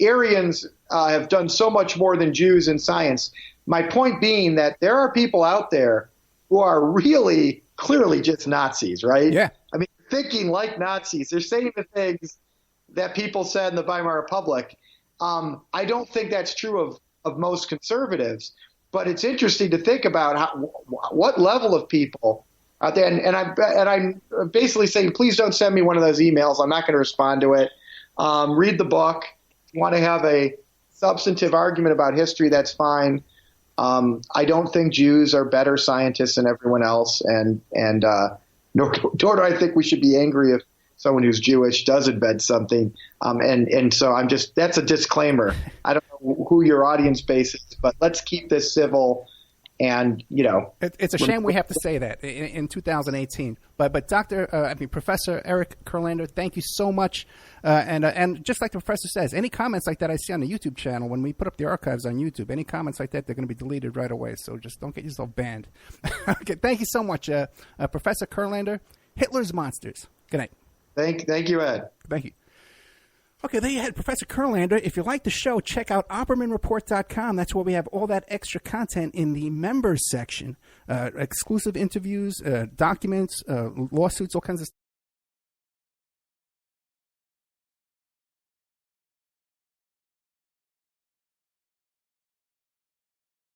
Aryans have done so much more than Jews in science. My point being that there are people out there who are really clearly just Nazis, right? Yeah. I mean, thinking like Nazis. They're saying the things that people said in the Weimar Republic. I don't think that's true of most conservatives, but it's interesting to think about what level of people out there. And I'm basically saying, please don't send me one of those emails. I'm not going to respond to it. Read the book. If you want to have a substantive argument about history, that's fine. I don't think Jews are better scientists than everyone else, and nor do I think we should be angry if someone who's Jewish does invent something. And so that's a disclaimer. I don't know who your audience base is, but let's keep this civil. And, it's a shame we have to say that in 2018. But Professor Eric Kurlander, thank you so much. And just like the professor says, any comments like that I see on the YouTube channel, when we put up the archives on YouTube, any comments like that, they're going to be deleted right away. So just don't get yourself banned. Okay, thank you so much, Professor Kurlander. Hitler's Monsters. Good night. Thank you, Ed. Thank you. Okay, there you had Professor Kurlander. If you like the show, check out OppermanReport.com. That's where we have all that extra content in the members section. Exclusive interviews, documents, lawsuits, all kinds of stuff.